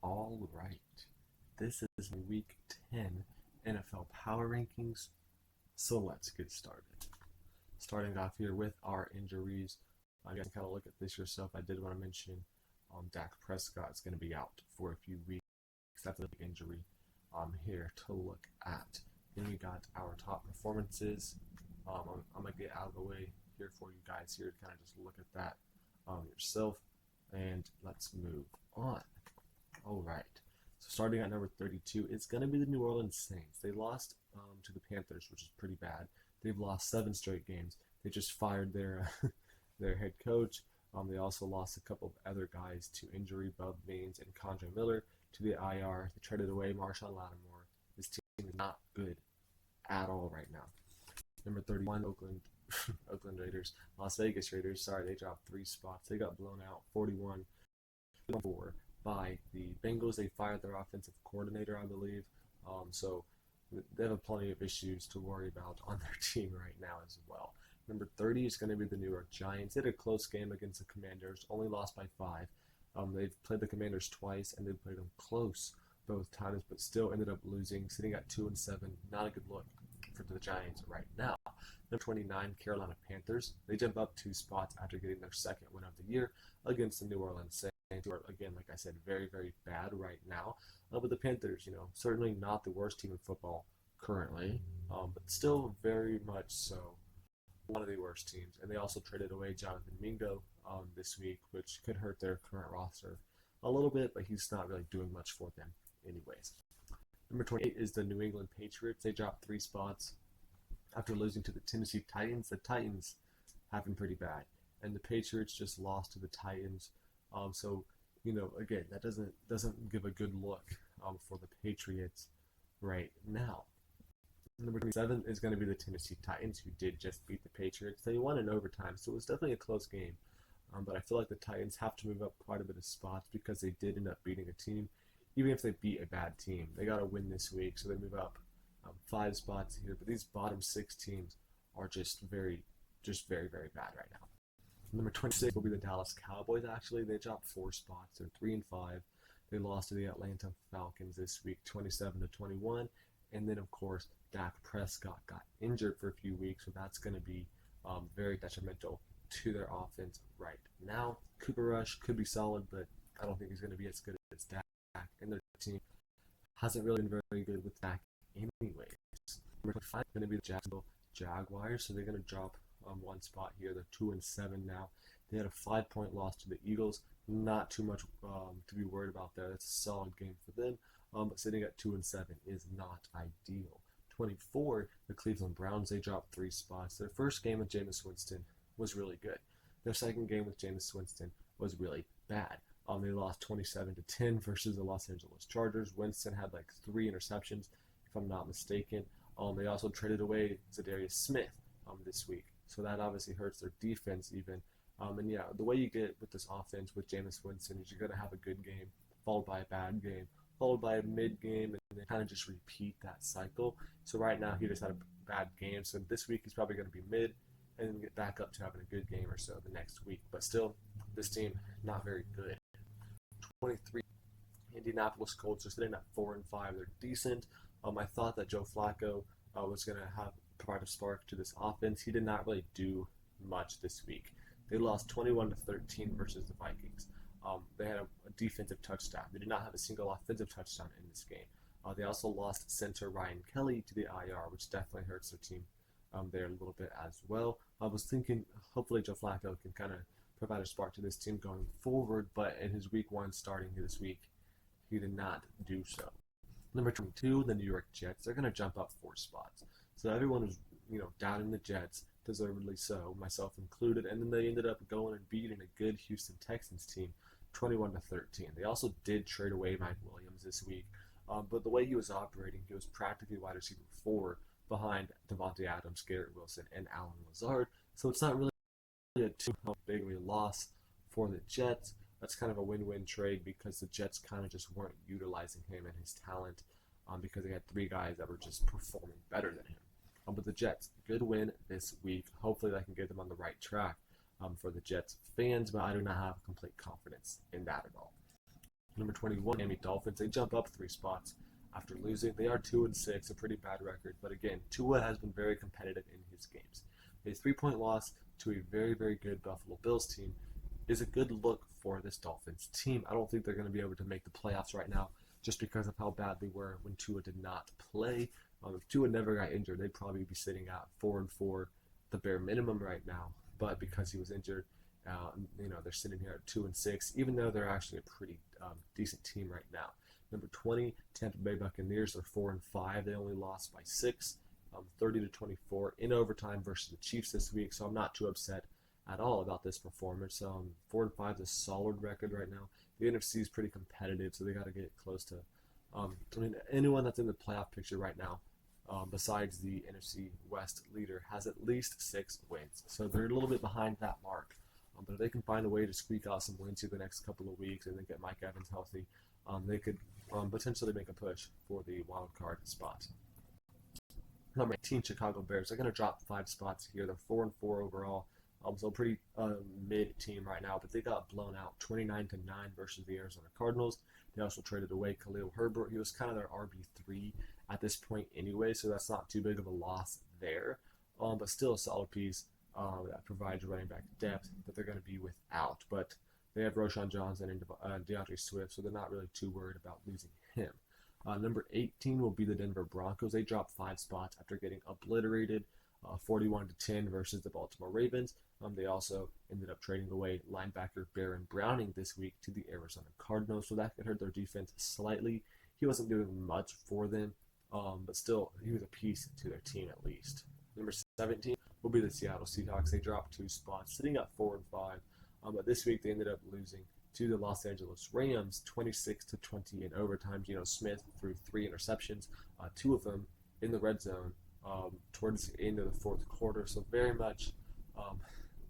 All right. This is week 10 NFL Power Rankings. So let's get started. Starting off here with our injuries. I guess kind of look at this yourself. I did want to mention Dak Prescott is going to be out for a few weeks. That's a big injury here to look at. Then we got our top performances. I'm going to get out of the way here for you guys here to kind of just look at that yourself. And let's move on. All right. So starting at number 32, it's going to be the New Orleans Saints. They lost to the Panthers, which is pretty bad. They've lost 7 straight games. They just fired their their head coach. They also lost a couple of other guys to injury, Bub Baines and Condre Miller to the IR. They traded away Marshawn Lattimore. This team is not good at all right now. Number 31, Oakland Raiders. Las Vegas Raiders, sorry, they dropped 3 spots. They got blown out 41-4 by the Bengals. They fired their offensive coordinator, I believe. So they have plenty of issues to worry about on their team right now as well. Number 30 is going to be the New York Giants. They had a close game against the Commanders, only lost by 5. They've played the Commanders twice, and they've played them close both times, but still ended up losing, sitting at 2-7. Not a good look for the Giants right now. Number 29, Carolina Panthers. They jump up 2 spots after getting their second win of the year against the New Orleans Saints, who are, again, like I said, very, very bad right now. But the Panthers, certainly not the worst team in football currently, but still very much so one of the worst teams. And they also traded away Jonathan Mingo this week, which could hurt their current roster a little bit, but he's not really doing much for them anyways. Number 28 is the New England Patriots. They dropped 3 spots after losing to the Tennessee Titans. The Titans have been pretty bad, and the Patriots just lost to the Titans. So again, that doesn't give a good look for the Patriots right now. Number 27 is going to be the Tennessee Titans, who did just beat the Patriots. They won in overtime, so it was definitely a close game. But I feel like the Titans have to move up quite a bit of spots because they did end up beating a team. Even if they beat a bad team, they got to win this week, so they move up 5 spots here. But these bottom 6 teams are just very, very bad right now. Number 26 will be the Dallas Cowboys. Actually, they dropped 4 spots. They're 3-5. They lost to the Atlanta Falcons this week, 27-21. And then, of course, Dak Prescott got injured for a few weeks, so that's going to be very detrimental to their offense right now. Cooper Rush could be solid, but I don't think he's going to be as good as Dak. And their team hasn't really been very good with Dak anyways. Number 25 is going to be the Jacksonville Jaguars, so they're going to drop 1 spot here. They're 2-7 now. They had a 5-point loss to the Eagles. Not too much to be worried about there. That's a solid game for them. But sitting at 2-7 is not ideal. 24, the Cleveland Browns, they dropped 3 spots. Their first game with Jameis Winston was really good. Their second game with Jameis Winston was really bad. They lost 27-10 versus the Los Angeles Chargers. Winston had like 3 interceptions, if I'm not mistaken. They also traded away Zadarius Smith this week, so that obviously hurts their defense even. And yeah, the way you get with this offense with Jameis Winston is you're going to have a good game, followed by a bad game, followed by a mid game, and then kind of just repeat that cycle. So right now he just had a bad game, so this week he's probably going to be mid, and then get back up to having a good game or so the next week. But still, this team not very good. 23, Indianapolis Colts are sitting at 4-5. They're decent. I thought that Joe Flacco was going to provide a spark to this offense. He did not really do much this week. They lost 21-13 versus the Vikings. They had a defensive touchdown. They did not have a single offensive touchdown in this game. They also lost center Ryan Kelly to the IR, which definitely hurts their team there a little bit as well. I was thinking hopefully Joe Flacco can kind of provide a spark to this team going forward, but in his week 1 starting this week, he did not do so. Number 22, the New York Jets. They're going to jump up 4 spots. So everyone was, doubting the Jets, deservedly so, myself included, and then they ended up going and beating a good Houston Texans team, 21-13. They also did trade away Mike Williams this week, but the way he was operating, he was practically wide receiver 4 behind Devontae Adams, Garrett Wilson, and Allen Lazard. So it's not really a too big of a loss for the Jets. That's kind of a win-win trade because the Jets kind of just weren't utilizing him and his talent because they had 3 guys that were just performing better than him. But the Jets, good win this week. Hopefully that can get them on the right track for the Jets fans, but I do not have complete confidence in that at all. Number 21, Miami Dolphins. They jump up 3 spots after losing. They are 2-6, a pretty bad record. But again, Tua has been very competitive in his games. A 3-point loss to a very, very good Buffalo Bills team is a good look for this Dolphins team. I don't think they're going to be able to make the playoffs right now just because of how bad they were when Tua did not play. If Tua never got injured, they'd probably be sitting at 4-4, the bare minimum right now. But because he was injured, they're sitting here at 2-6, even though they're actually a pretty decent team right now. Number 20, Tampa Bay Buccaneers. They're 4-5. They only lost by 6, 30-24 in overtime versus the Chiefs this week. So I'm not too upset at all about this performance. 4-5 is a solid record right now. The NFC is pretty competitive, so they got to get close to. Anyone that's in the playoff picture right now, besides the NFC West leader, has at least 6 wins. So they're a little bit behind that mark. But if they can find a way to squeak out some wins here the next couple of weeks and then get Mike Evans healthy, they could potentially make a push for the wild card spot. Number 18, Chicago Bears. They're going to drop 5 spots here. They're 4-4 overall. So pretty mid team right now, but they got blown out 29-9 versus the Arizona Cardinals. They also traded away Khalil Herbert. He was kind of their RB3 at this point anyway, so that's not too big of a loss there. But still a solid piece that provides running back depth that they're going to be without. But they have Roschon Johnson and DeAndre Swift, so they're not really too worried about losing him. Number 18 will be the Denver Broncos. They dropped 5 spots after getting obliterated 41-10 versus the Baltimore Ravens. They also ended up trading away linebacker Baron Browning this week to the Arizona Cardinals, so that could hurt their defense slightly. He wasn't doing much for them, but still, he was a piece to their team at least. Number 17 will be the Seattle Seahawks. They dropped 2 spots, sitting at 4-5. But this week they ended up losing to the Los Angeles Rams, 26-20 in overtime. Geno Smith threw 3 interceptions, 2 of them in the red zone towards the end of the 4th quarter. So very much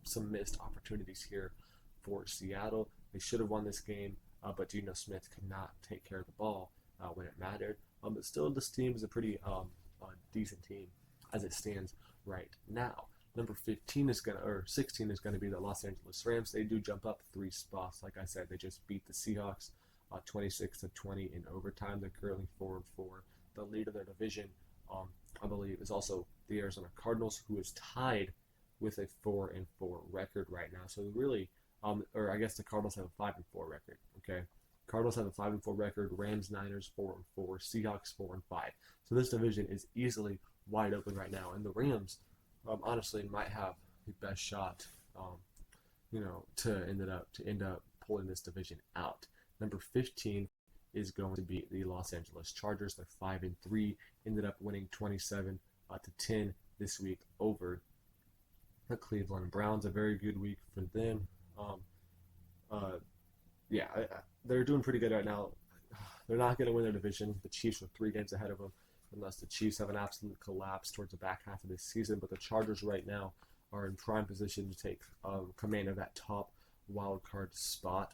some missed opportunities here for Seattle. They should have won this game, but Geno Smith could not take care of the ball when it mattered. But still, this team is a pretty decent team as it stands right now. Number 16 is going to be the Los Angeles Rams. They do jump up 3 spots. Like I said, they just beat the Seahawks 26-20 in overtime. They're currently 4-4. The lead of their division, I believe, is also the Arizona Cardinals, who is tied with a 4-4 record right now. So really, or I guess the Cardinals have a 5-4 record. Okay, Cardinals have a 5-4 record. Rams, Niners 4-4. Seahawks 4-5. So this division is easily wide open right now, and the Rams, honestly, might have the best shot, to end up pulling this division out. Number 15 is going to be the Los Angeles Chargers. They're 5-3. Ended up winning 27-10 this week over the Cleveland Browns. A very good week for them. They're doing pretty good right now. They're not going to win their division. The Chiefs are 3 games ahead of them, unless the Chiefs have an absolute collapse towards the back half of this season. But the Chargers right now are in prime position to take command of that top wild card spot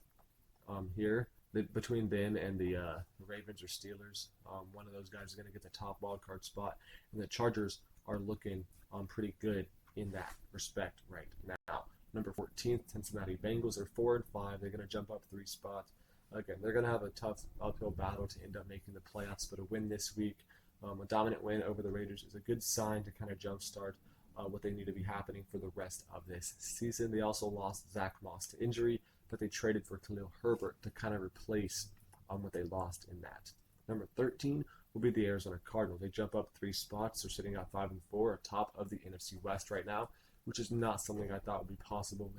here. Between them and the Ravens or Steelers, one of those guys is going to get the top wild card spot. And the Chargers are looking pretty good in that respect right now. Number 14, Cincinnati Bengals are 4-5. They're going to jump up 3 spots. Again, they're going to have a tough uphill battle to end up making the playoffs, but a win this week, a dominant win over the Raiders, is a good sign to kind of jumpstart what they need to be happening for the rest of this season. They also lost Zach Moss to injury, but they traded for Khalil Herbert to kind of replace what they lost in that. Number 13 will be the Arizona Cardinals. They jump up 3 spots. They're sitting at 5-4, atop of the NFC West right now, which is not something I thought would be possible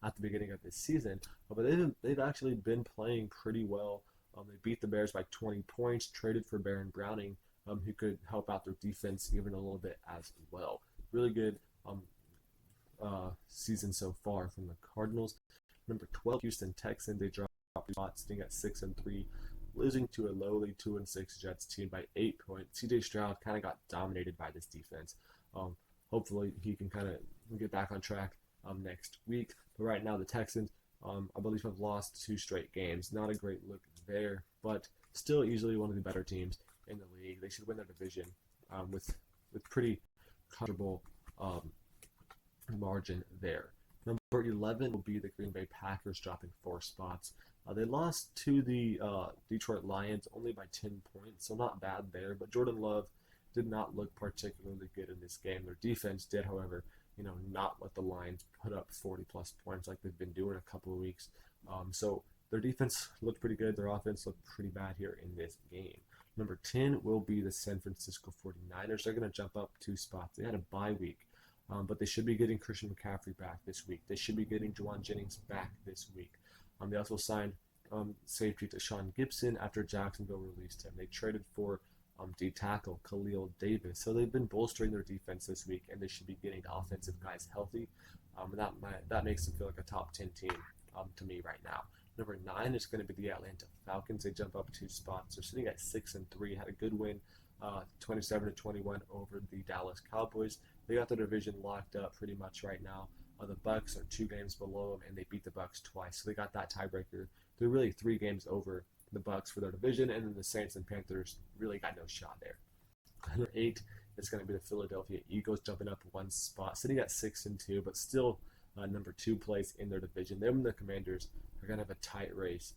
at the beginning of this season. But they've actually been playing pretty well. They beat the Bears by 20 points, traded for Baron Browning, who could help out their defense even a little bit as well. Really good season so far from the Cardinals. Number 12, Houston Texans. They dropped spots, sitting at 6-3, losing to a lowly 2-6 Jets team by 8 points. CJ Stroud kind of got dominated by this defense. Hopefully he can kind of get back on track next week. But right now the Texans, I believe, have lost 2 straight games. Not a great look there, but still easily one of the better teams in the league. They should win their division with pretty comfortable margin there. Number 11 will be the Green Bay Packers, dropping 4 spots. They lost to the Detroit Lions only by 10 points, so not bad there. But Jordan Love did not look particularly good in this game. Their defense did, however, not let the Lions put up 40 plus points like they've been doing a couple of weeks. So their defense looked pretty good. Their offense looked pretty bad here in this game. Number 10 will be the San Francisco 49ers. They're going to jump up 2 spots. They had a bye week, but they should be getting Christian McCaffrey back this week. They should be getting Juwan Jennings back this week. They also signed safety Deshaun Gibson after Jacksonville released him. They traded for D tackle Khalil Davis. So they've been bolstering their defense this week, and they should be getting offensive guys healthy. That makes them feel like a top 10 team to me right now. Number 9 is going to be the Atlanta Falcons. They jump up 2 spots. They're sitting at 6-3. Had a good win, 27-21 over the Dallas Cowboys. They got the division locked up pretty much right now. The Bucks are 2 games below them, and they beat the Bucks twice. So they got that tiebreaker. They're really 3 games over the Bucks for their division, and then the Saints and Panthers really got no shot there. Number 8 is going to be the Philadelphia Eagles, jumping up 1 spot, sitting at 6-2, but still number 2 place in their division. Them and the Commanders are going to have a tight race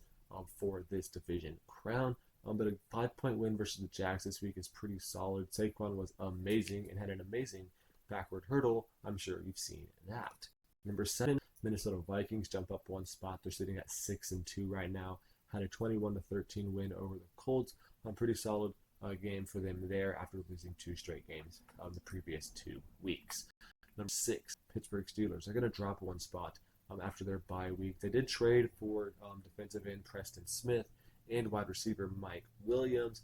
for this division crown. But a 5-point win versus the Jags this week is pretty solid. Saquon was amazing and had an amazing backward hurdle. I'm sure you've seen that. Number 7, Minnesota Vikings jump up 1 spot. They're sitting at 6-2 right now. Had a 21-13 win over the Colts. Pretty solid game for them there after losing 2 straight games the previous 2 weeks. Number 6, Pittsburgh Steelers. They're going to drop 1 spot after their bye week. They did trade for defensive end Preston Smith and wide receiver Mike Williams,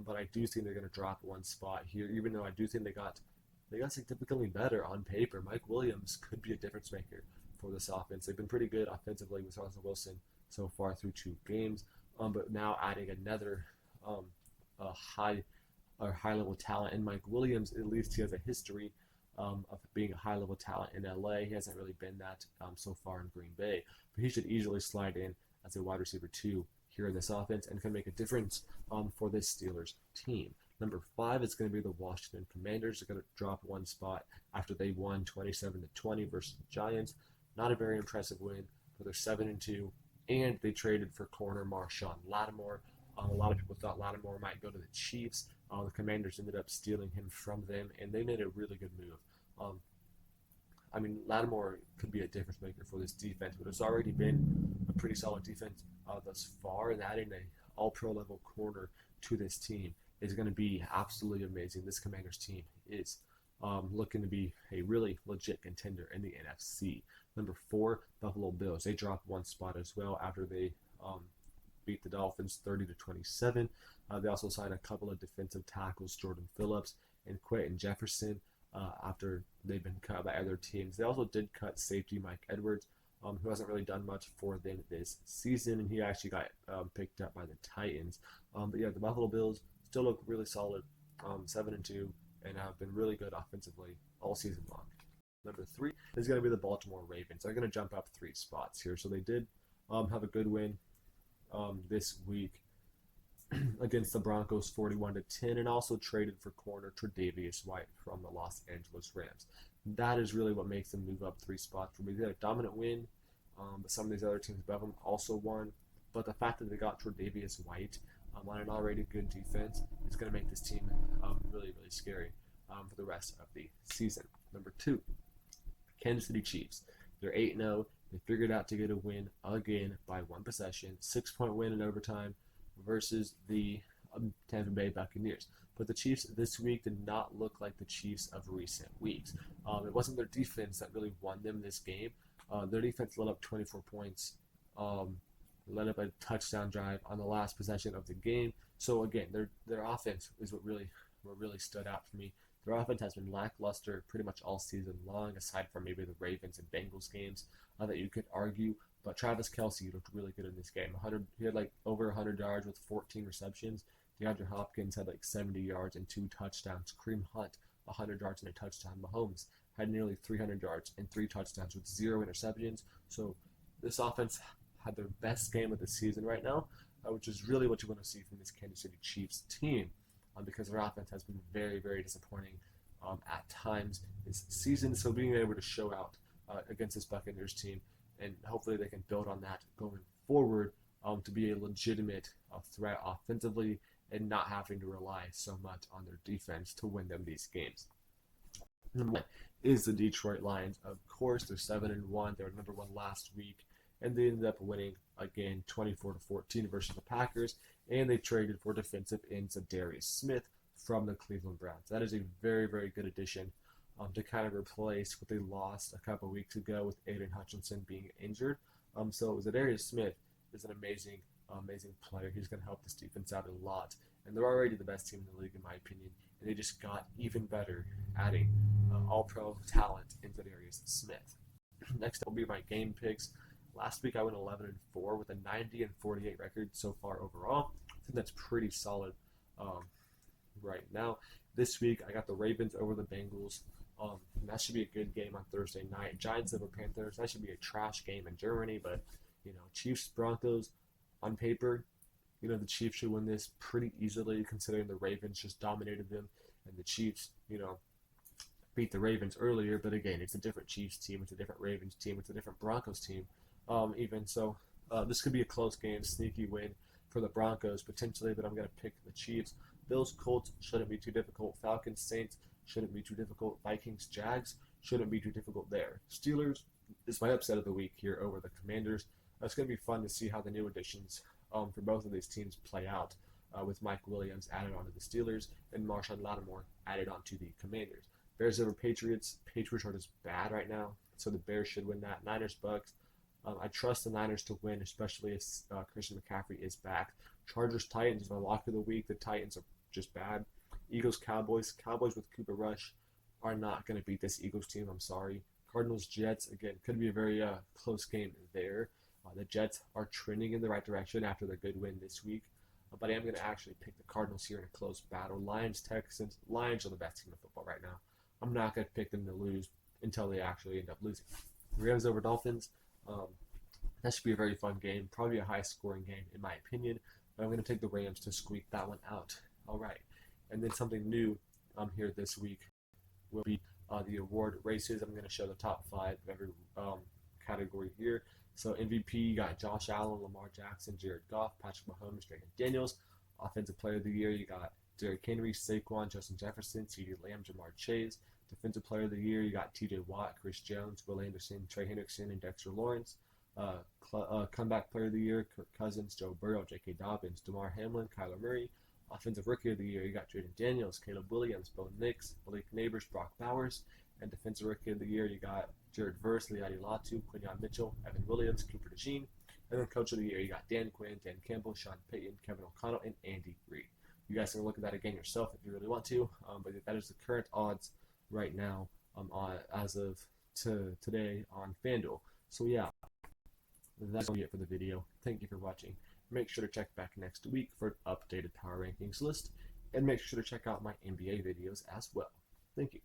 but I do think they're going to drop 1 spot here, even though I do think they got significantly better on paper. Mike Williams could be a difference maker for this offense. They've been pretty good offensively with Russell Wilson so far through 2 games, but now adding another high level talent in Mike Williams. At least he has a history of being a high level talent in LA. He hasn't really been that so far in Green Bay, but he should easily slide in as a wide receiver 2 here in this offense and can make a difference for this Steelers team. Number 5 is going to be the Washington Commanders. They're going to drop 1 spot after they won 27-20 versus the Giants. Not a very impressive win, but they're 7-2, and they traded for corner Marshawn Lattimore. A lot of people thought Lattimore might go to the Chiefs. The Commanders ended up stealing him from them, and they made a really good move. Lattimore could be a difference maker for this defense, but it's already been a pretty solid defense thus far, and adding an all-pro level corner to this team is going to be absolutely amazing. This Commanders team is looking to be a really legit contender in the NFC. Number 4, Buffalo Bills. They dropped 1 spot as well after they beat the Dolphins 30-27. They also signed a couple of defensive tackles, Jordan Phillips and Quentin Jefferson, after they've been cut by other teams. They also did cut safety Mike Edwards, who hasn't really done much for them this season, and he actually got picked up by the Titans. But yeah, the Buffalo Bills still look really solid, 7-2, and have been really good offensively all season long. Number 3 is going to be the Baltimore Ravens. They're going to jump up 3 spots here. So they did have a good win this week against the Broncos 41-10, and also traded for corner Tre'Davious White from the Los Angeles Rams. That is really what makes them move up 3 spots for me. They had a dominant win, but some of these other teams above them also won. But the fact that they got Tre'Davious White on an already good defense is going to make this team really, really scary for the rest of the season. Number 2, Kansas City Chiefs. They're 8-0. They figured out to get a win again by 1 possession, 6-point win in overtime versus the Tampa Bay Buccaneers. But the Chiefs this week did not look like the Chiefs of recent weeks. It wasn't their defense that really won them this game. Their defense let up 24 points, led up a touchdown drive on the last possession of the game. So again, their offense is what really stood out for me. Their offense has been lackluster pretty much all season long, aside from maybe the Ravens and Bengals games that you could argue. But Travis Kelce looked really good in this game. He had like over 100 yards with 14 receptions. DeAndre Hopkins had like 70 yards and 2 touchdowns. Kareem Hunt, 100 yards and a touchdown. Mahomes had nearly 300 yards and 3 touchdowns with 0 interceptions. So this offense had their best game of the season right now, which is really what you want to see from this Kansas City Chiefs team, because their offense has been very, very disappointing at times this season. So being able to show out against this Buccaneers team, and hopefully they can build on that going forward, to be a legitimate threat offensively and not having to rely so much on their defense to win them these games. Number one is the Detroit Lions. Of course, they're 7-1. They were number one last week, and they ended up winning again 24-14 versus the Packers. And they traded for defensive end Darius Smith from the Cleveland Browns. That is a very, very good addition to kind of replace what they lost a couple weeks ago with Aiden Hutchinson being injured. So Darius Smith is an amazing, amazing player. He's going to help this defense out a lot. And they're already the best team in the league, in my opinion. And they just got even better adding all-pro talent into Darius Smith. Next will be my game picks. Last week I went 11-4 with a 90-48 record so far overall. I think that's pretty solid right now. This week I got the Ravens over the Bengals. That should be a good game on Thursday night. Giants over Panthers. That should be a trash game in Germany, but Chiefs Broncos on paper, the Chiefs should win this pretty easily considering the Ravens just dominated them and the Chiefs, beat the Ravens earlier. But again, it's a different Chiefs team, it's a different Ravens team, it's a different Broncos team. Even so, this could be a close game, sneaky win for the Broncos potentially, but I'm going to pick the Chiefs. Bills Colts shouldn't be too difficult. Falcons Saints shouldn't be too difficult. Vikings Jags shouldn't be too difficult there. Steelers is my upset of the week here over the Commanders. It's going to be fun to see how the new additions for both of these teams play out with Mike Williams added onto the Steelers and Marshawn Lattimore added onto the Commanders. Bears over Patriots. Patriots are just bad right now, so the Bears should win that. Niners Bucks. I trust the Niners to win, especially if Christian McCaffrey is back. Chargers Titans is my lock of the week. The Titans are just bad. Eagles Cowboys. Cowboys with Cooper Rush are not going to beat this Eagles team. I'm sorry. Cardinals Jets, again, could be a very close game there. The Jets are trending in the right direction after their good win this week. But I am going to actually pick the Cardinals here in a close battle. Lions Texans. Lions are the best team in football right now. I'm not going to pick them to lose until they actually end up losing. Rams over Dolphins. That should be a very fun game. Probably a high-scoring game, in my opinion. But I'm going to take the Rams to squeak that one out. All right. And then something new here this week will be the award races. I'm going to show the top 5 of every category here. So MVP, you got Josh Allen, Lamar Jackson, Jared Goff, Patrick Mahomes, Jaden Daniels. Offensive Player of the Year, you got Derrick Henry, Saquon, Justin Jefferson, CeeDee Lamb, Jamar Chase. Defensive Player of the Year, you got TJ Watt, Chris Jones, Will Anderson, Trey Hendrickson, and Dexter Lawrence. Comeback Player of the Year, Kirk Cousins, Joe Burrow, J.K. Dobbins, DeMar Hamlin, Kyler Murray. Offensive Rookie of the Year, you got Jaden Daniels, Caleb Williams, Bo Nix, Blake Neighbors, Brock Bowers. And Defensive Rookie of the Year, you got Jared Verse, Liadi Latu, Quinyon Mitchell, Evan Williams, Cooper DeJean. And then Coach of the Year, you got Dan Quinn, Dan Campbell, Sean Payton, Kevin O'Connell, and Andy Reid. You guys can look at that again yourself if you really want to, but that is the current odds right now as of today on FanDuel. So yeah, that's going to be it for the video. Thank you for watching. Make sure to check back next week for an updated power rankings list, and make sure to check out my NBA videos as well. Thank you.